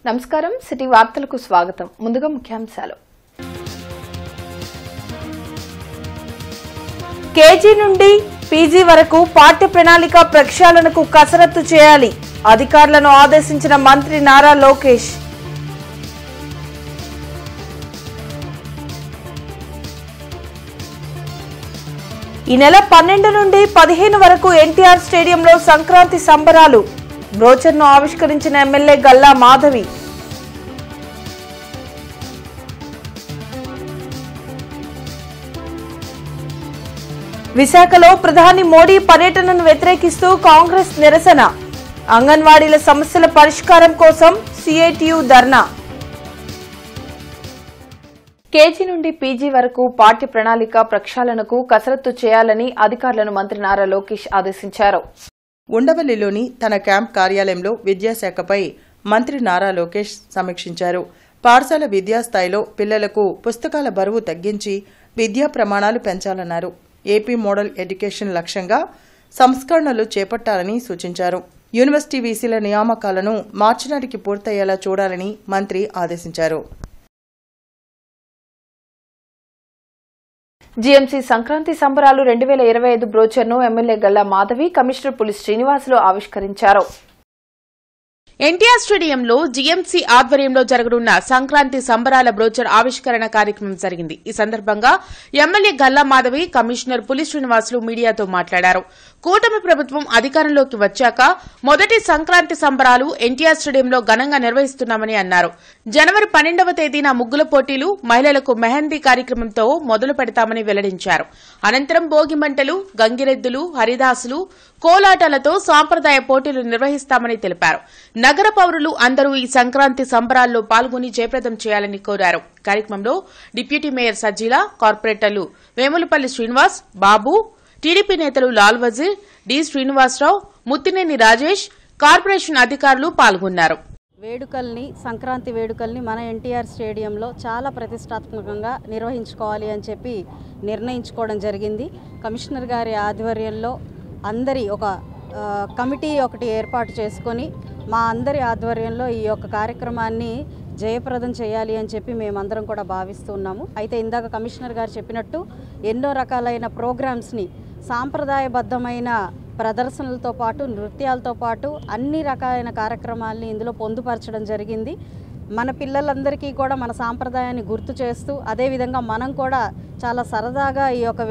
నమస్కారం సిటీ వార్తలకు స్వాగతం. ముందుగా ముఖ్యాంశాలు. కేజీ నుండి పీజీ వరకు పాఠ్య ప్రణాళిక ప్రక్షాళనకు కసరత్తు చేయాలి. అధికారులను ఆదేశించిన మంత్రి నారా లోకేష్. ఈ నెల 12 నుండి 15 వరకు ఎన్టీఆర్ స్టేడియంలో సంక్రాంతి సంబరాలు. బ్రోచర్ను ఆవిష్కరించిన ఎమ్మెల్యే గల్లా మాధవి. విశాఖలో ప్రధాని మోడీ పర్యటనను వ్యతిరేకిస్తూ కాంగ్రెస్ నిరసన. అంగన్వాడీల సమస్యల పరిష్కారం కోసం సిఐటియు ధర్నా. కేజీ నుండి పీజీ వరకు పాఠ్య ప్రణాళిక ప్రక్షాళనకు కసరత్తు చేయాలని అధికారులను మంత్రి నారా లోకేష్ ఆదేశించారు. ఉండవల్లిలోని తన క్యాంప్ కార్యాలయంలో విద్యాశాఖపై మంత్రి నారా లోకేష్ సమీక్షించారు. పాఠశాల విద్యాస్థాయిలో పిల్లలకు పుస్తకాల బరువు తగ్గించి విద్యా ప్రమాణాలు పెంచాలన్నారు. ఏపీ మోడల్ ఎడ్యుకేషన్ లక్ష్యంగా సంస్కరణలు చేపట్టాలని సూచించారు. యూనివర్సిటీ వీసీల నియామకాలను మార్చి నాటికి పూర్తయ్యేలా చూడాలని మంత్రి ఆదేశించారు. జీఎంసీ సంక్రాంతి సంబరాలు 2025 బ్రోచర్ను ఎమ్మెల్యే గల్లా మాధవి, కమిషనర్ పులి శ్రీనివాసులు ఆవిష్కరించారు. ఎన్టీఆర్ స్టేడియంలో జీఎంసీ ఆధ్వర్యంలో జరగనున్న సంక్రాంతి సంబరాల బ్రోచర్ ఆవిష్కరణ కార్యక్రమం జరిగింది. ఈ సందర్భంగా ఎమ్మెల్యే గల్లా మాధవి, కమిషనర్ పులి శ్రీనివాసులు మీడియాతో మాట్లాడారు. కూటమి ప్రభుత్వం అధికారంలోకి వచ్చాక మొదటి సంక్రాంతి సంబరాలు ఎన్టీఆర్ స్టేడియంలో ఘనంగా నిర్వహిస్తున్నామని అన్నారు. జనవరి 12వ తేదీన ముగ్గుల పోటీలు, మహిళలకు మెహందీ కార్యక్రమంతో మొదలు పెడతామని వెల్లడించారు. అనంతరం భోగిమంటలు, గంగిరెద్దులు, హరిదాసులు, కోలాటాలతో సాంప్రదాయ పోటీలు నిర్వహిస్తామని తెలిపారు. నగర పౌరులు అందరూ ఈ సంక్రాంతి సంబరాల్లో పాల్గొని జయప్రదం చేయాలని కోరారు. కార్యక్రమంలో డిప్యూటీ మేయర్ సజ్జీలా, కార్పొరేటర్లు వేములపల్లి శ్రీనివాస్, బాబు, టీడీపీ నేతలు లాల్ వజీర్, డి శ్రీనివాసరావు, ముత్తినేని రాజేష్, కార్పొరేషన్ అధికారులు పాల్గొన్నారు. సంక్రాంతి వేడుకల్ని మన ఎన్టీఆర్ స్టేడియంలో చాలా ప్రతిష్టాత్మకంగా నిర్వహించుకోవాలి అని చెప్పి నిర్ణయించుకోవడం జరిగింది. కమిషనర్ గారి ఆధ్వర్యంలో అందరి ఒక కమిటీ ఒకటి ఏర్పాటు చేసుకొని మా అందరి ఆధ్వర్యంలో ఈ యొక్క కార్యక్రమాన్ని జయప్రదం చేయాలి అని చెప్పి మేమందరం కూడా భావిస్తున్నాము. అయితే ఇందాక కమిషనర్ గారు చెప్పినట్టు ఎన్నో రకాలైన ప్రోగ్రామ్స్ని, సాంప్రదాయబద్ధమైన ప్రదర్శనలతో పాటు నృత్యాలతో పాటు అన్ని రకాలైన కార్యక్రమాలని ఇందులో పొందుపరచడం జరిగింది. మన పిల్లలందరికీ కూడా మన సాంప్రదాయాన్ని గుర్తు చేస్తూ అదేవిధంగా మనం కూడా చాలా సరదాగా ఈ యొక్క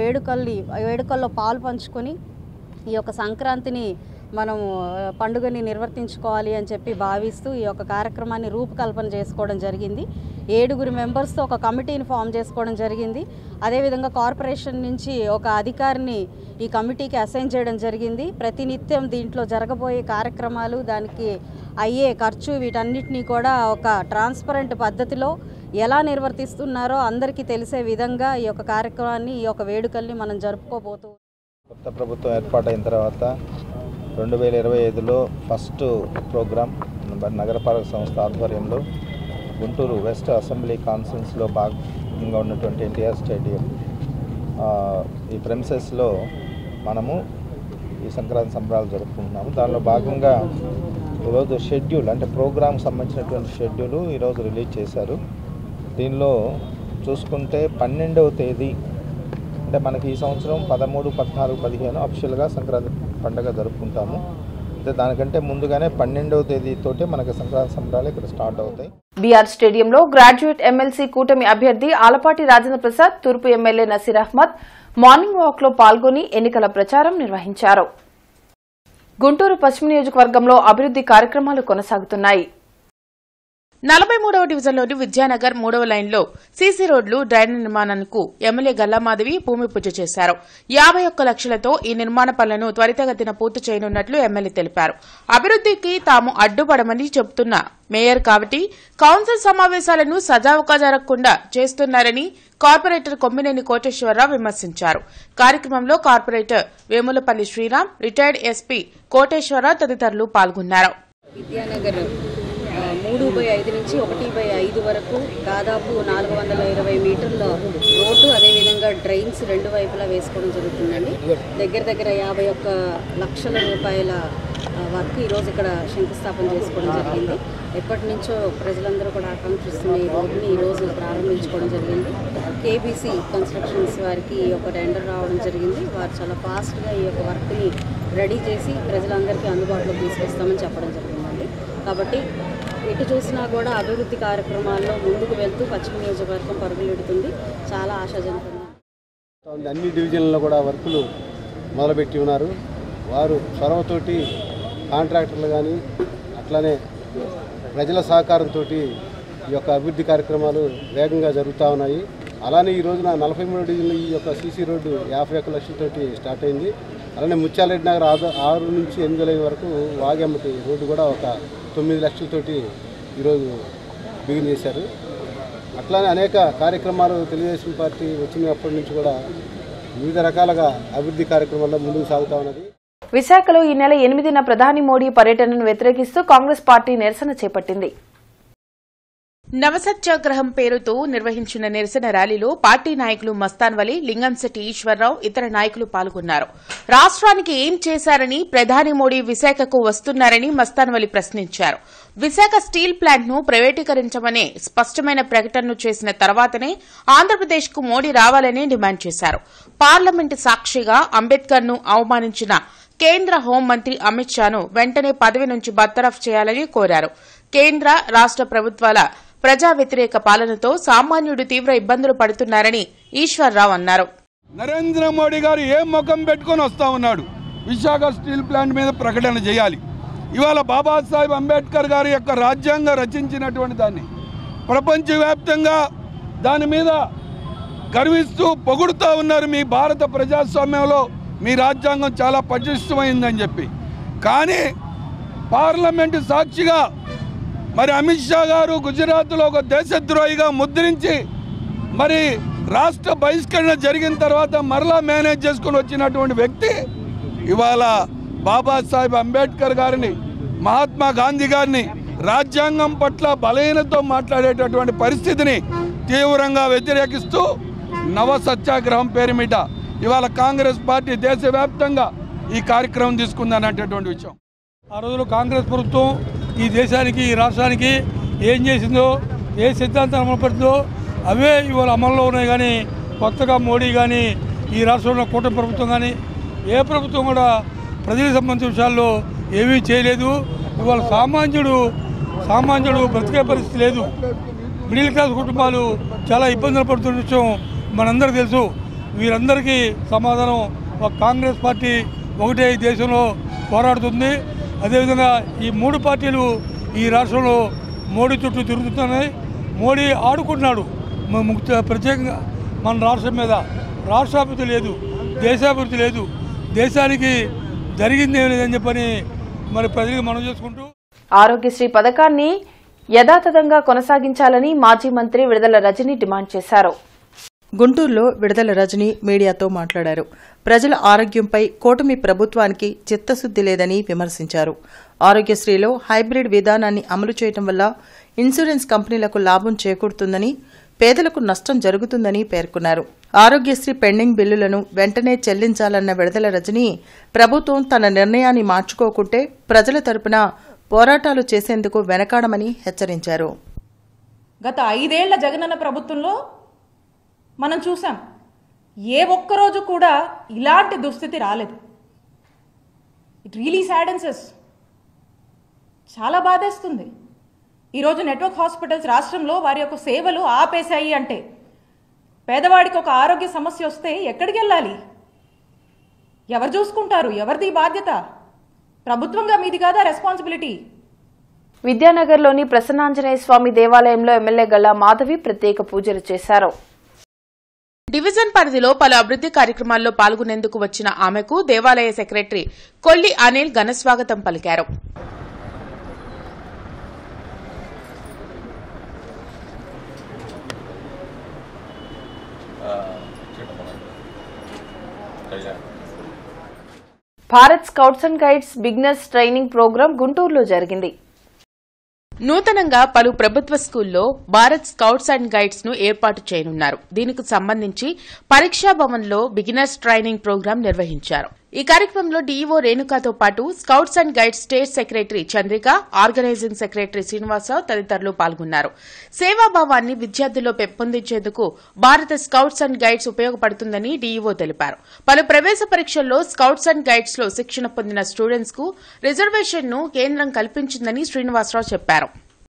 వేడుకల్లో పాలు పంచుకొని ఈ యొక్క సంక్రాంతిని మనం పండుగని నిర్వర్తించుకోవాలి అని చెప్పి భావిస్తూ ఈ యొక్క కార్యక్రమాన్ని రూపకల్పన చేసుకోవడం జరిగింది. 7 మెంబర్స్తో ఒక కమిటీని ఫామ్ చేసుకోవడం జరిగింది. అదేవిధంగా కార్పొరేషన్ నుంచి ఒక అధికారిని ఈ కమిటీకి అసైన్ చేయడం జరిగింది. ప్రతినిత్యం దీంట్లో జరగబోయే కార్యక్రమాలు, దానికి అయ్యే ఖర్చు, వీటన్నిటినీ కూడా ఒక ట్రాన్స్పరెంట్ పద్ధతిలో ఎలా నిర్వర్తిస్తున్నారో అందరికీ తెలిసే విధంగా ఈ యొక్క కార్యక్రమాన్ని, ఈ యొక్క వేడుకల్ని మనం జరుపుకోబోతూ. కొత్త ప్రభుత్వం ఏర్పాటైన తర్వాత 2025లో ఫస్ట్ ప్రోగ్రాం నగరపాలక సంస్థ ఆధ్వర్యంలో గుంటూరు వెస్ట్ అసెంబ్లీ కాన్ఫరెన్స్లో భాగంగా ఉన్నటువంటి ఎన్టీఆర్ స్టేడియం ఈ ప్రెమిసెస్లో మనము ఈ సంక్రాంతి సంబరాలు జరుపుకుంటున్నాము. దానిలో భాగంగా ఈరోజు షెడ్యూల్, అంటే ప్రోగ్రాంకి సంబంధించినటువంటి షెడ్యూల్ ఈరోజు రిలీజ్ చేశారు. దీనిలో చూసుకుంటే 12వ తేదీ అంటే మనకి ఈ సంవత్సరం 13, 14, 15 అఫిషియల్గా సంక్రాంతి పండుగ జరుపుకుంటాము. అయితే దానికంటే ముందుగానే 12వ తేదీతోటే మనకి సంక్రాంతి సంబరాలు ఇక్కడ స్టార్ట్ అవుతాయి. బీఆర్ స్టేడియంలో గ్రాడ్యుయేట్ ఎమ్మెల్సీ కూటమి అభ్యర్థి ఆలపాటి రాజేంద్ర ప్రసాద్, తూర్పు MLA Naseer Ahmed morning walk లో పాల్గొని ఎన్నికల ప్రచారం నిర్వహించారు. గుంటూరు పశ్చిమ నియోజకవర్గంలో అభివృద్ది కార్యక్రమాలు కొనసాగుతున్నాయి. 43వ డివిజన్లోని విద్యానగర్ 3వ లైన్లో సీసీ రోడ్లు, డ్రైన్ నిర్మాణానికి ఎమ్మెల్యే గల్లా మాధవి భూమి పూజ చేశారు. 51 లక్షలతో ఈ నిర్మాణ పనులను త్వరితగతిన పూర్తి చేయనున్నట్లు ఎమ్మెల్యే తెలిపారు. అభివృద్దికి తాము అడ్డుపడమని చెబుతున్న మేయర్ కాబట్టి కౌన్సిల్ సమావేశాలను సజావుగా జరగకుండా చేస్తున్నారని కార్పొరేటర్ కొమ్మినేని కోటేశ్వరరావు విమర్శించారు. కార్యక్రమంలో corporator Vemulapalli Sriram, retired SP Koteswararao తదితరులు పాల్గొన్నారు. విద్యానగర్ 3/5 నుంచి 1/5 వరకు దాదాపు 420 మీటర్ల రోడ్డు, అదేవిధంగా డ్రైన్స్ 2 వైపులా వేసుకోవడం జరుగుతుందండి. దగ్గర 51 లక్షల రూపాయల వర్క్ ఈరోజు ఇక్కడ శంకుస్థాపన చేసుకోవడం జరిగింది. ఎప్పటి నుంచో ప్రజలందరూ కూడా ఆకాంక్షిస్తున్న ఈ రోడ్డుని ఈరోజు ప్రారంభించుకోవడం జరిగింది. కేబీసీ కన్స్ట్రక్షన్స్ వారికి ఈ యొక్క టెండర్ రావడం జరిగింది. వారు చాలా ఫాస్ట్గా ఈ యొక్క వర్క్ని రెడీ చేసి ప్రజలందరికీ అందుబాటులోకి తీసుకొస్తామని చెప్పడం జరిగిందండి. కాబట్టి ఎటు చూసినా కూడా అభివృద్ధి కార్యక్రమాల్లో ముందుకు వెళ్తూ పశ్చిమ నియోజకవర్గం పరుగులెడుతుంది. చాలా ఆశాజనకంగా అన్ని డివిజన్లలో కూడా వర్కులు మొదలుపెట్టి ఉన్నారు. వారు చొరవతోటి కాంట్రాక్టర్లు కానీ అట్లానే ప్రజల సహకారంతో ఈ యొక్క అభివృద్ధి కార్యక్రమాలు వేగంగా జరుగుతూ ఉన్నాయి. అలానే ఈ రోజున 43 డివిజన్లు ఈ యొక్క సీసీ రోడ్డు 51 లక్షలతోటి స్టార్ట్ అయింది. అలానే ముత్యాలరెడ్డి నగర్ 6 నుంచి 8 లైన్ వరకు వాగెమ్మటి రోడ్డు కూడా ఒక 9 లక్షలతోటి ఈరోజు బిగిన్ చేశారు. అట్లానే అనేక కార్యక్రమాలు తెలుగుదేశం పార్టీ వచ్చినప్పటి నుంచి కూడా వివిధ రకాలుగా అభివృద్ధి కార్యక్రమాల్లో ముందుకు సాగుతూ ఉన్నది. విశాఖలో ఈ నెల 8న ప్రధాని మోడీ పర్యటనను వ్యతిరేకిస్తూ కాంగ్రెస్ పార్టీ నిరసన చేపట్టింది. నవసత్యాగ్రహం పేరుతో నిర్వహించిన నిరసన ర్యాలీలో పార్టీ నాయకులు మస్తాన్ వలి, లింగంశెట్టి ఈశ్వరరావు, ఇతర నాయకులు పాల్గొన్నారు. రాష్ట్రానికి ఏం చేశారని ప్రధాని మోడీ విశాఖకు వస్తున్నారని మస్తాన్ వలి ప్రశ్నించారు. విశాఖ స్టీల్ ప్లాంట్ ను ప్రైవేటీకరించమనే స్పష్టమైన ప్రకటనను చేసిన తర్వాతనే ఆంధ్రప్రదేశ్కు మోడీ రావాలని డిమాండ్ చేశారు. పార్లమెంటు సాక్షిగా అంబేద్కర్ ను అవమానించిన కేంద్ర హోంమంత్రి అమిత్ షాను వెంటనే పదవి నుంచి బర్తరఫ్ చేయాలని కోరారు. కేంద్ర రాష్ట ప్రభుత్వాల ప్రజా వ్యతిరేక పాలనతో సామాన్యుడు తీవ్ర ఇబ్బందులు పడుతున్నారని ఈశ్వర్రావు అన్నారు. నరేంద్ర మోడీ గారు ఏ ముఖం పెట్టుకుని వస్తా ఉన్నాడు? విశాఖ స్టీల్ ప్లాంట్ మీద ప్రకటన చేయాలి. ఇవాళ బాబాసాహెబ్ అంబేద్కర్ గారి యొక్క రాజ్యాంగం రచించినటువంటి దాన్ని ప్రపంచవ్యాప్తంగా దాని మీద గర్విస్తూ పొగుడుతూ ఉన్నారు. మీ భారత ప్రజాస్వామ్యంలో మీ రాజ్యాంగం చాలా పటిష్టమైందని చెప్పి. కానీ పార్లమెంటు సాక్షిగా మరి అమిత్ షా గారు గుజరాత్లో ఒక దేశద్రోహిగా ముద్రించి మరి రాష్ట్ర బహిష్కరణ జరిగిన తర్వాత మరలా మేనేజ్ చేసుకుని వచ్చినటువంటి వ్యక్తి ఇవాళ బాబాసాహెబ్ అంబేద్కర్ గారిని, మహాత్మా గాంధీ గారిని రాజ్యాంగం పట్ల బలహీనతో మాట్లాడేటటువంటి పరిస్థితిని తీవ్రంగా వ్యతిరేకిస్తూ నవ సత్యాగ్రహం పేరు మీద ఇవాళ కాంగ్రెస్ పార్టీ దేశవ్యాప్తంగా ఈ కార్యక్రమం తీసుకుందనేటటువంటి విషయం. ఆ రోజులో కాంగ్రెస్ ప్రభుత్వం ఈ దేశానికి, ఈ రాష్ట్రానికి ఏం చేసిందో, ఏ సిద్ధాంతాన్ని అమలుపడుతుందో అవే ఇవాళ అమల్లో ఉన్నాయి. కానీ కొత్తగా మోడీ కానీ, ఈ రాష్ట్రంలో కూటమి ప్రభుత్వం కానీ ఏ ప్రభుత్వం కూడా ప్రజలకు సంబంధించిన విషయాల్లో ఏమీ చేయలేదు. ఇవాళ సామాన్యుడు బ్రతికే పరిస్థితి లేదు. మిడిల్ క్లాస్ కుటుంబాలు చాలా ఇబ్బందులు పడుతున్న విషయం మనందరికీ తెలుసు. వీరందరికీ సమాధానం ఒక కాంగ్రెస్ పార్టీ ఒకటే ఈ దేశంలో పోరాడుతుంది. అదేవిధంగా ఈ 3 పార్టీలు ఈ రాష్ట్రంలో మోడీ చుట్టూ తిరుగుతున్నాయి. మోడీ ఆడుకుంటున్నాడు ప్రత్యేకంగా మన రాష్ట్రం మీద. రాష్ట్రాభివృద్ధి లేదు, దేశాభివృద్ధి లేదు, దేశానికి జరిగింది ఏం లేదని చెప్పని మరి ప్రజలకు మనం చేసుకుంటూ ఆరోగ్యశ్రీ పథకాన్ని యథాతథంగా కొనసాగించాలని మాజీ మంత్రి విడుదల రజని డిమాండ్ చేశారు. గుంటూరులో విడుదల రజని మీడియాతో మాట్లాడారు. ప్రజల ఆరోగ్యంపై కూటమి ప్రభుత్వానికి చిత్తశుద్ది లేదని విమర్శించారు. ఆరోగ్యశ్రీలో హైబ్రిడ్ విధానాన్ని అమలు చేయడం వల్ల ఇన్సూరెన్స్ కంపెనీలకు లాభం చేకూరుతుందని, పేదలకు నష్టం జరుగుతుందని పేర్కొన్నారు. ఆరోగ్యశ్రీ పెండింగ్ బిల్లులను వెంటనే చెల్లించాలన్న విడుదల రజని ప్రభుత్వం తన నిర్ణయాన్ని మార్చుకోకుంటే ప్రజల తరపున పోరాటాలు చేసేందుకు వెనకాడమని హెచ్చరించారు. గత 5 ఏళ్ల జగనన్న ప్రభుత్వంలో మనం చూసాం, ఏ ఒక్కరోజు కూడా ఇలాంటి దుస్థితి రాలేదు. It really saddens. చాలా బాధేస్తుంది. ఈరోజు నెట్వర్క్ హాస్పిటల్స్ రాష్ట్రంలో వారి యొక్క సేవలు ఆపేశాయి అంటే పేదవాడికి ఒక ఆరోగ్య సమస్య వస్తే ఎక్కడికి వెళ్ళాలి? ఎవరు చూసుకుంటారు? ఎవరిది బాధ్యత? ప్రభుత్వంగా మీది కాదా రెస్పాన్సిబిలిటీ? విద్యానగర్లోని ప్రసన్నాంజనేయ స్వామి దేవాలయంలో ఎమ్మెల్యే గల్లా మాధవి ప్రత్యేక పూజలు చేశారు. డివిజన్ పరిధిలో పలు అభివృద్ది కార్యక్రమాల్లో పాల్గొనేందుకు వచ్చిన ఆమెకు దేవాలయ సెక్రటరీ కొల్లి అనిల్ ఘనస్వాగతం పలికారు. Bharat scouts and guides beginners training programme గుంటూరులో జరిగింది. నూతనంగా పలు ప్రభుత్వ స్కూల్లో భారత్ స్కౌట్స్ అండ్ గైడ్స్ ను ఏర్పాటు చేయనున్నారు. దీనికి సంబంధించి పరీక్షా భవన్లో బిగినర్స్ ట్రైనింగ్ ప్రోగ్రాం నిర్వహించారు. ఈ కార్యక్రమంలో డీఈఓ రేణుకాతో పాటు scouts and guides state secretary Chandrika, organising secretary Srinivasarao తదితరులు పాల్గొన్నారు. సేవాభావాన్ని విద్యార్థుల్లో పెంపొందించేందుకు భారత స్కౌట్స్ అండ్ గైడ్స్ ఉపయోగపడుతుందని డీఈఓ తెలిపారు. పలు ప్రవేశ పరీక్షల్లో స్కౌట్స్ అండ్ గైడ్స్ లో శిక్షణ పొందిన స్టూడెంట్స్ కు రిజర్వేషన్ ను కేంద్రం కల్పించిందని శ్రీనివాసరావు చెప్పారు.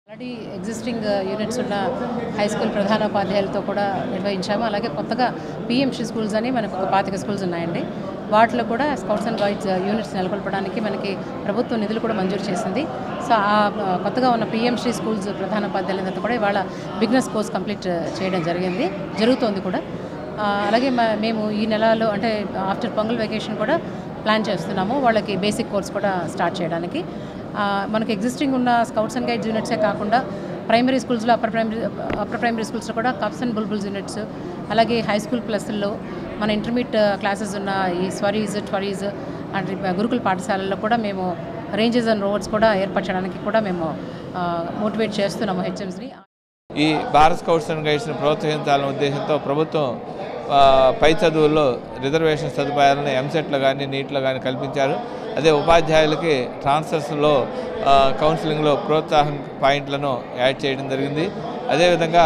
ఆల్రెడీ ఎగ్జిస్టింగ్ యూనిట్స్ ఉన్న హై స్కూల్ ప్రధానోపాధ్యాయులతో కూడా నిర్వహించాము. అలాగే కొత్తగా పిఎంసి స్కూల్స్ అని మనకు ఒక 25 స్కూల్స్ ఉన్నాయండి. వాటిలో కూడా స్కౌట్స్ అండ్ గైడ్స్ యూనిట్స్ నెలకొల్పడానికి మనకి ప్రభుత్వం నిధులు కూడా మంజూరు చేసింది. సో ఆ కొత్తగా ఉన్న పిఎంసి స్కూల్స్ ప్రధానోపాధ్యాయులంతా కూడా ఇవాళ బిగినర్స్ కోర్స్ కంప్లీట్ చేయడం జరుగుతోంది కూడా. అలాగే మేము ఈ నెలలో అంటే ఆఫ్టర్ పొంగల్ వెకేషన్ కూడా ప్లాన్ చేస్తున్నాము వాళ్ళకి బేసిక్ కోర్స్ కూడా స్టార్ట్ చేయడానికి. మనకి ఎగ్జిస్టింగ్ ఉన్న స్కౌట్స్ అండ్ గైడ్స్ యూనిట్సే కాకుండా ప్రైమరీ స్కూల్స్లో అప్పర్ ప్రైమరీ స్కూల్స్లో కూడా కప్స్ అండ్ బుల్బుల్స్ యూనిట్స్, అలాగే హై స్కూల్ ప్లస్లో మన ఇంటర్మీడియట్ క్లాసెస్ ఉన్న ఈ స్వరీజ్ అండ్ గురుకుల పాఠశాలల్లో కూడా మేము రేంజెస్ అండ్ రోడ్స్ కూడా ఏర్పరచడానికి కూడా మేము మోటివేట్ చేస్తున్నాము హెచ్ఎంస్ని. ఈ భారత్ స్కౌట్స్ అండ్ గైడ్స్ని ప్రోత్సహించాలనే ఉద్దేశంతో ప్రభుత్వం పై చదువుల్లో రిజర్వేషన్ సదుపాయాలను ఎంసెట్లో కానీ నీట్లో కానీ కల్పించారు. అదే ఉపాధ్యాయులకి ట్రాన్స్ఫర్స్లో కౌన్సిలింగ్లో ప్రోత్సాహం పాయింట్లను యాడ్ చేయడం జరిగింది. అదేవిధంగా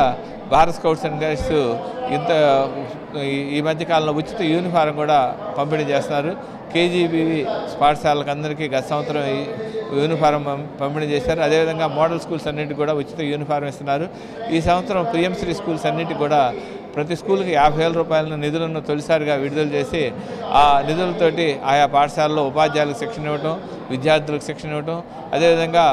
భారత్ స్కౌట్స్ అండ్ గైడ్స్ ఈ మధ్యకాలంలో ఉచిత యూనిఫారం కూడా పంపిణీ చేస్తున్నారు. కేజీబీవి పాఠశాలకు అందరికీ గత సంవత్సరం యూనిఫారం పంపిణీ చేశారు. అదేవిధంగా మోడల్ స్కూల్స్ అన్నింటికి కూడా ఉచిత యూనిఫారం ఇస్తున్నారు. ఈ సంవత్సరం పిఎంసి స్కూల్స్ అన్నింటికి కూడా ప్రతి స్కూల్కి 50,000 రూపాయల నిధులను తొలిసారిగా విడుదల చేసి ఆ నిధులతోటి ఆయా పాఠశాలలో ఉపాధ్యాయులకు శిక్షణ ఇవ్వటం, విద్యార్థులకు శిక్షణ ఇవ్వటం, అదేవిధంగా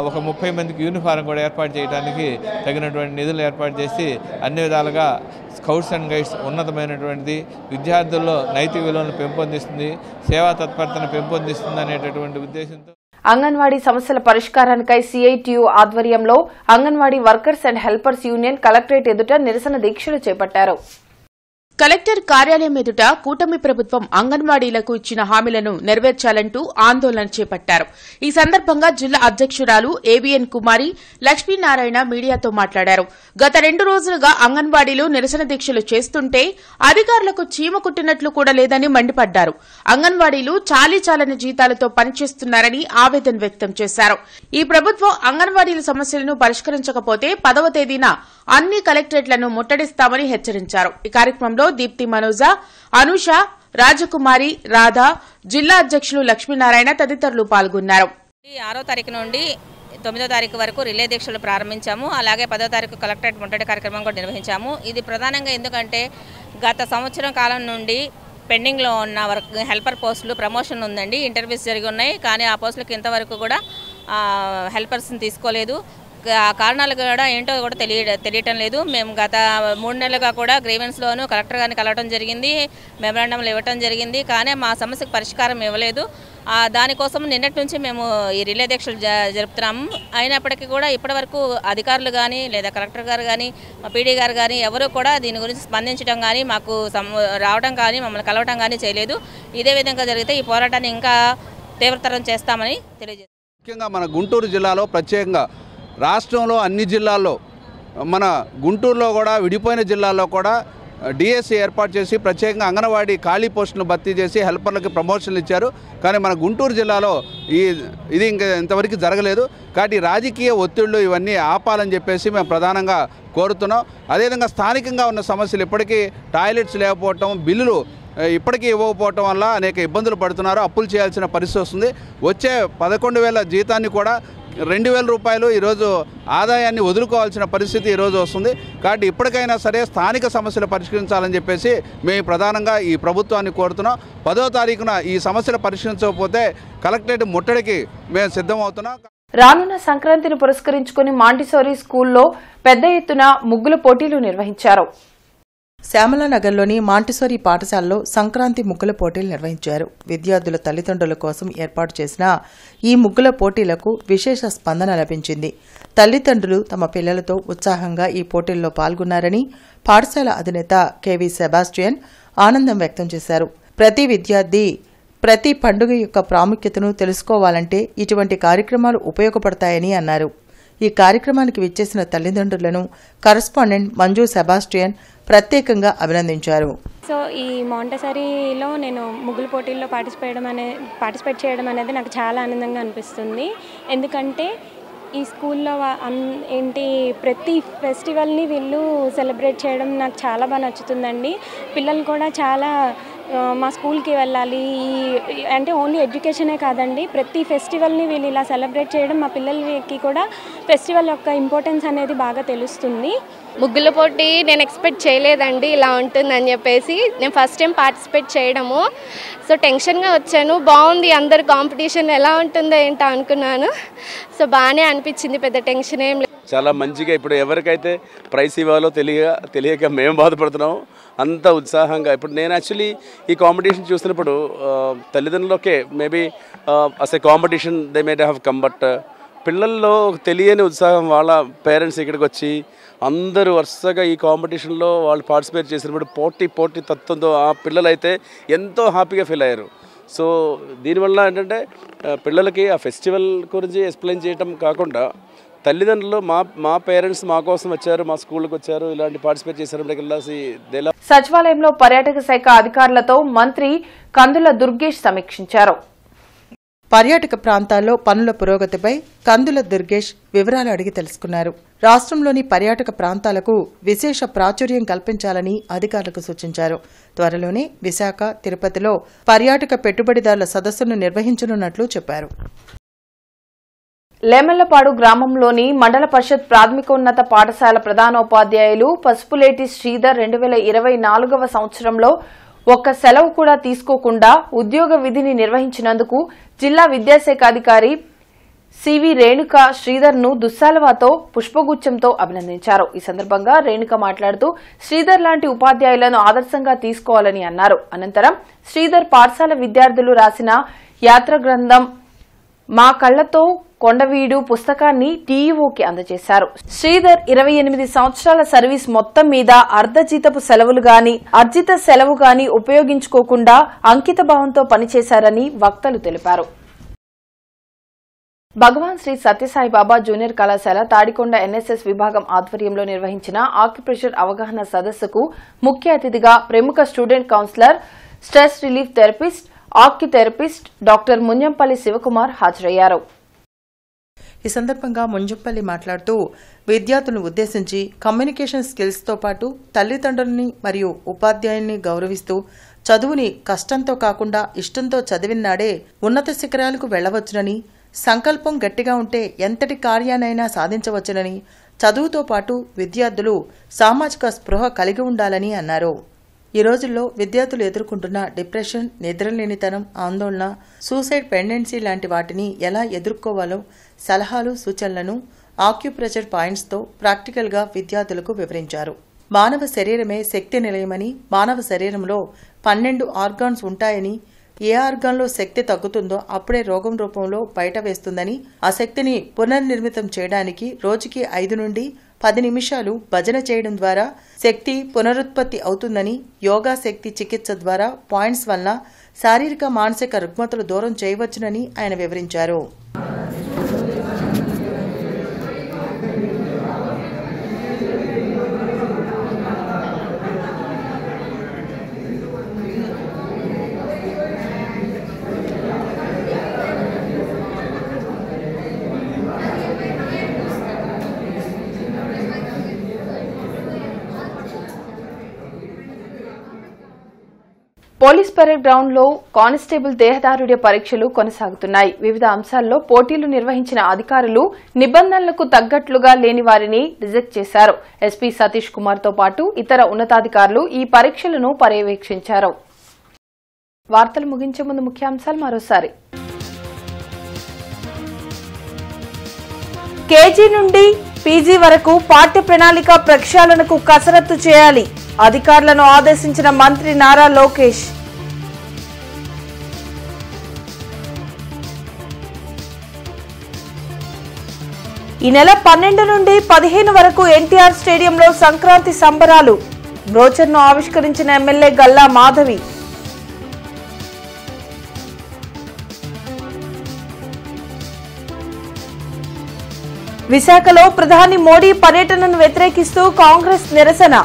ఒక 30 మందికి యూనిఫారం కూడా ఏర్పాటు చేయడానికి తగినటువంటి నిధులు ఏర్పాటు చేసి అన్ని విధాలుగా స్కౌట్స్ అండ్ గైడ్స్ ఉన్నతమైనటువంటిది, విద్యార్థుల్లో నైతిక విలువలను పెంపొందిస్తుంది, సేవా తత్పరతను పెంపొందిస్తుంది అనేటటువంటి ఉద్దేశంతో అంగన్వాడీ సమస్యల పరిష్కారానికై సిఐటియు ఆధ్వర్యంలో anganwadi workers and helpers union collectorate ఎదుట నిరసన దీక్షలు చేపట్టారు. కలెక్టర్ కార్యాలయం ఎదుట కూటమి ప్రభుత్వం అంగన్వాడీలకు ఇచ్చిన హామీలను నెరవేర్చాలంటూ ఆందోళన చేపట్టారు. ఈ సందర్భంగా జిల్లా అధ్యక్షురాలు ఏబీఎన్ కుమారి లక్ష్మీనారాయణ మీడియాతో మాట్లాడారు. గత 2 రోజులుగా అంగన్వాడీలు నిరసన దీక్షలు చేస్తుంటే అధికారులకు చీమ కుట్టినట్లు కూడా లేదని మండిపడ్డారు. అంగన్వాడీలు చాలీచాలని జీతాలతో పనిచేస్తున్నారని ఆవేదన వ్యక్తం చేశారు. ఈ ప్రభుత్వం అంగన్వాడీల సమస్యలను పరిష్కరించకపోతే 10వ తేదీన అన్ని కలెక్టరేట్లను ముట్టడిస్తామని హెచ్చరించారు. ఈ కార్యక్రమంలో దీప్తి మనోజ, అనూష, రాజకుమారి, రాధా, జిల్లా అధ్యక్షులు లక్ష్మీనారాయణ తదితరులు పాల్గొన్నారు. 6వ తారీఖు నుండి 9వ తారీఖు వరకు రిలే దీక్షలు ప్రారంభించాము. అలాగే 10వ తారీఖు కలెక్టరేట్ ముట్టడి కార్యక్రమం కూడా నిర్వహించాము. ఇది ప్రధానంగా ఎందుకంటే గత సంవత్సరం కాలం నుండి పెండింగ్లో ఉన్న హెల్పర్ పోస్టులు ప్రమోషన్ ఉందండి. ఇంటర్వ్యూస్ జరిగి ఉన్నాయి, కానీ ఆ పోస్టులకు ఇంతవరకు కూడా హెల్పర్స్ని తీసుకోలేదు. కారణాలు కూడా ఏంటో కూడా తెలియటం లేదు. మేము గత 3 నెలలుగా కూడా గ్రీవెన్స్లోనూ కలెక్టర్ గారిని కలవడం జరిగింది, మెమరాండంలు ఇవ్వటం జరిగింది, కానీ మా సమస్యకు పరిష్కారం ఇవ్వలేదు. దానికోసం నిన్నటి నుంచి మేము ఈ రిలే దీక్షలు జరుపుతున్నాము. అయినప్పటికీ కూడా ఇప్పటివరకు అధికారులు కానీ లేదా కలెక్టర్ గారు కానీ పీడీ గారు కానీ ఎవరూ కూడా దీని గురించి స్పందించడం కానీ మాకు రావడం కానీ మమ్మల్ని కలవడం కానీ చేయలేదు. ఇదే విధంగా జరిగితే ఈ పోరాటాన్ని ఇంకా తీవ్రతరం చేస్తామని తెలియజేస్తాం. ముఖ్యంగా మన గుంటూరు జిల్లాలో ప్రత్యేకంగా రాష్ట్రంలో అన్ని జిల్లాల్లో మన గుంటూరులో కూడా విడిపోయిన జిల్లాల్లో కూడా డిఎస్సి ఏర్పాటు చేసి ప్రత్యేకంగా అంగన్వాడీ ఖాళీ పోస్టులను భర్తీ చేసి హెల్పర్లకి ప్రమోషన్లు ఇచ్చారు. కానీ మన గుంటూరు జిల్లాలో ఇది ఇంతవరకు జరగలేదు. కాబట్టి రాజకీయ ఒత్తిళ్లు ఇవన్నీ ఆపాలని చెప్పేసి మేము ప్రధానంగా కోరుతున్నాం. అదేవిధంగా స్థానికంగా ఉన్న సమస్యలు ఇప్పటికీ టాయిలెట్స్ లేకపోవటం, బిల్లులు ఇప్పటికీ ఇవ్వకపోవటం వల్ల అనేక ఇబ్బందులు పడుతున్నారు. అప్పులు చేయాల్సిన పరిస్థితి వస్తుంది. వచ్చే 11,000 జీతాన్ని కూడా 2,000 రూపాయలు ఈరోజు ఆదాయాన్ని వదులుకోవాల్సిన పరిస్థితి ఈరోజు వస్తుంది. కాబట్టి ఇప్పటికైనా సరే స్థానిక సమస్యలు పరిష్కరించాలని చెప్పేసి మేము ప్రధానంగా ఈ ప్రభుత్వాన్ని కోరుతున్నాం. 10వ తారీఖున ఈ సమస్యలు పరిష్కరించకపోతే కలెక్టరేట్ ముట్టడికి మేము సిద్ధమవుతున్నాం. రానున్న సంక్రాంతిని పురస్కరించుకుని మాంటిసోరీ స్కూల్లో పెద్ద ఎత్తున ముగ్గుల పోటీలు నిర్వహించారు. శ్యామలానగర్లోని మాంటిసోరీ పాఠశాలలో సంక్రాంతి ముగ్గుల పోటీలు నిర్వహించారు. విద్యార్థుల తల్లిదండ్రుల కోసం ఏర్పాటు చేసిన ఈ ముగ్గుల పోటీలకు విశేష స్పందన లభించింది. తల్లిదండ్రులు తమ పిల్లలతో ఉత్సాహంగా ఈ పోటీల్లో పాల్గొన్నారని పాఠశాల అధినేత కెవి సెబాస్టియన్ ఆనందం వ్యక్తం చేశారు. ప్రతి విద్యార్థి ప్రతి పండుగ యొక్క ప్రాముఖ్యతను తెలుసుకోవాలంటే ఇటువంటి కార్యక్రమాలు ఉపయోగపడతాయని అన్నారు. ఈ కార్యక్రమానికి విచ్చేసిన తల్లిదండ్రులను కరస్పాండెంట్ మంజు సెబాస్టియన్ ప్రత్యేకంగా అభినందించారు. సో ఈ మాంటెసరీలో నేను ముగ్గుల పోటీల్లో పార్టిసిపేట్ చేయడం అనేది నాకు చాలా ఆనందంగా అనిపిస్తుంది. ఎందుకంటే ఈ స్కూల్లో ఏంటి ప్రతి ఫెస్టివల్ని వీళ్ళు సెలబ్రేట్ చేయడం నాకు చాలా బాగా నచ్చుతుందండి. పిల్లలు కూడా చాలా మా స్కూల్కి వెళ్ళాలి అంటే ఓన్లీ ఎడ్యుకేషనే కాదండి, ప్రతి ఫెస్టివల్ని వీళ్ళు ఇలా సెలబ్రేట్ చేయడం మా పిల్లలకి కూడా ఫెస్టివల్ యొక్క ఇంపార్టెన్స్ అనేది బాగా తెలుస్తుంది. ముగ్గుల పోటీ నేను ఎక్స్పెక్ట్ చేయలేదండి ఇలా ఉంటుందని చెప్పేసి. నేను ఫస్ట్ టైం పార్టిసిపేట్ చేయడము, సో టెన్షన్గా వచ్చాను. బాగుంది, అందరు కాంపిటీషన్ ఎలా ఉంటుందో ఏంటో అనుకున్నాను. సో బాగానే అనిపించింది, పెద్ద టెన్షన్ ఏం లేదు. చాలా మంచిగా ఇప్పుడు ఎవరికైతే ప్రైజ్ ఇవ్వాలో తెలియక మేము బాధపడుతున్నాం, అంత ఉత్సాహంగా. ఇప్పుడు నేను యాక్చువల్లీ ఈ కాంపిటీషన్ చూసినప్పుడు తల్లిదండ్రులకే maybe as a competition they may have come, but పిల్లల్లో తెలియని ఉత్సాహం, వాళ్ళ పేరెంట్స్ ఇక్కడికి వచ్చి అందరూ వరుసగా ఈ కాంపిటీషన్లో వాళ్ళు పార్టిసిపేట్ చేసినప్పుడు పోటీ తత్వంతో ఆ పిల్లలైతే ఎంతో హ్యాపీగా ఫీల్ అయ్యారు. సో దీనివల్ల ఏంటంటే పిల్లలకి ఆ ఫెస్టివల్ గురించి ఎక్స్ప్లెయిన్ చేయటం కాకుండా తల్లిదండ్రులు మా పేరెంట్స్ మా కోసం వచ్చారు, మా స్కూల్కి వచ్చారు, ఇలాంటి పార్టిసిపేట్ చేశారు. సచివాలయంలో పర్యాటక శాఖ అధికారులతో మంత్రి కందుల దుర్గేష్ సమీక్షించారు. పర్యాటక ప్రాంతాల్లో పనుల పురోగతిపై కందుల దుర్గేష్ వివరాలు అడిగి తెలుసుకున్నారు. రాష్ట్రంలోని పర్యాటక ప్రాంతాలకు విశేష ప్రాచుర్యం కల్పించాలని అధికారులకు సూచించారు. త్వరలోనే విశాఖ, తిరుపతిలో పర్యాటక పెట్టుబడిదారుల సదస్సును నిర్వహించనున్నట్లు చెప్పారు. లేమల్లపాడు గ్రామంలోని మండల పరిషత్ ప్రాథమికోన్నత పాఠశాల ప్రధానోపాధ్యాయులు పసుపులేటి శ్రీధర్ 2024వ సంవత్సరంలో ఒక్క సెలవు కూడా తీసుకోకుండా ఉద్యోగ విధిని నిర్వహించినందుకు జిల్లా విద్యాశాఖ అధికారి సివి రేణుక శ్రీధర్ ను దుస్సాలవాతో పుష్పగుచ్చంతో అభినందించారు. ఈ సందర్భంగా రేణుక మాట్లాడుతూ శ్రీధర్ లాంటి ఉపాధ్యాయులను ఆదర్శంగా తీసుకోవాలని అన్నారు. అనంతరం శ్రీధర్ పాఠశాల విద్యార్థులు రాసిన యాత్ర గ్రంథం మా కళ్లతో కొండవీడు పుస్తకాన్ని టీఈఓకి అందజేశారు. శ్రీధర్ 28 సంవత్సరాల సర్వీస్ మొత్తం మీద అర్ధజీతపు సెలవులు గాని అర్జిత సెలవు గాని ఉపయోగించుకోకుండా అంకిత భావంతో పనిచేశారని వక్తలు తెలిపారు. భగవాన్ శ్రీ సత్యసాయిబాబా జూనియర్ కళాశాల తాడికొండ ఎన్ఎస్ఎస్ విభాగం ఆధ్వర్యంలో నిర్వహించిన ఆక్యుప్రెషర్ అవగాహన సదస్సుకు ముఖ్య అతిథిగా ప్రముఖ student counsellor, stress relief therapist, ఆక్యుథెరపిస్ట్ డాక్టర్ ముంజంపల్లి శివకుమార్ హాజరయ్యారు. ఈ సందర్భంగా ముంజంపల్లి మాట్లాడుతూ విద్యార్థులను ఉద్దేశించి కమ్యూనికేషన్ స్కిల్స్తో పాటు తల్లిదండ్రులని మరియు ఉపాధ్యాయుల్ని గౌరవిస్తూ చదువుని కష్టంతో కాకుండా ఇష్టంతో చదివినాడే ఉన్నత శిఖరాలకు వెళ్లవచ్చునని, సంకల్పం గట్టిగా ఉంటే ఎంతటి కార్యానైనా సాధించవచ్చునని, చదువుతో పాటు విద్యార్థులు సామాజిక స్పృహ కలిగి ఉండాలని అన్నారు. ఈ రోజుల్లో విద్యార్థులు ఎదుర్కొంటున్న డిప్రెషన్, నిద్రలేనితనం, ఆందోళన, సూసైడ్ పెండెన్సీ లాంటి వాటిని ఎలా ఎదుర్కోవాలో సలహాలు, సూచనలను ఆక్యుప్రెషర్ పాయింట్స్తో ప్రాక్టికల్గా విద్యార్థులకు వివరించారు. మానవ శరీరమే శక్తి నిలయమని, మానవ శరీరంలో 12 ఆర్గాన్స్ ఉంటాయని, ఏ ఆర్గాన్లో శక్తి తగ్గుతుందో అప్పుడే రోగం రూపంలో బయట వేస్తుందని, ఆ శక్తిని పునర్నిర్మితం చేయడానికి రోజుకి 5 నుండి 10 నిమిషాలు భజన చేయడం ద్వారా శక్తి పునరుత్పత్తి అవుతుందని, యోగా శక్తి చికిత్స ద్వారా పాయింట్స్ వలన శారీరక, మానసిక రుగ్మతలు దూరం చేయవచ్చునని ఆయన వివరించారు. పోలీస్ పరేడ్ గ్రౌండ్ లో కానిస్టేబుల్ దేహదారుడ్య పరీక్షలు కొనసాగుతున్నాయి. వివిధ అంశాల్లో పోటీలు నిర్వహించిన అధికారులు నిబంధనలకు తగ్గట్లుగా లేని వారిని రిజెక్ట్ చేశారు. ఎస్పీ సతీష్ కుమార్ తో పాటు ఇతర ఉన్నతాధికారులు ఈ పరీక్షలను పర్యవేక్షించారు. వార్తలు ముగించే ముందు ముఖ్యాంశాలు మరోసారి. కేజీ నుండి పీజీ వరకు పాఠ్య ప్రణాళిక ప్రక్షాళనకు కసరత్తు చేయాలి. అధికారులను ఆదేశించిన మంత్రి నారా లోకేష్. ఈ నెల 12 నుండి 15 వరకు ఎన్టీఆర్ స్టేడియంలో సంక్రాంతి సంబరాలు. బ్రోచర్ను ఆవిష్కరించిన ఎమ్మెల్యే గల్లా మాధవి. విశాఖలో ప్రధాని మోడీ పర్యటనను వ్యతిరేకిస్తూ కాంగ్రెస్ నిరసన.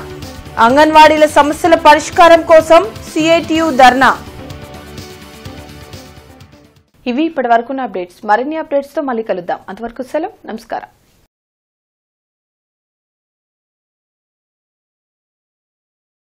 అంగన్వాడీల సమస్యల పరిష్కారం కోసం సిఐటియు ధర్నా. ఇవి ఇప్పటివరకున్న అప్డేట్స్. మరిన్ని అప్డేట్స్ తో మళ్ళీ కలుద్దాం. అంతవరకు సెలవు. నమస్కారం.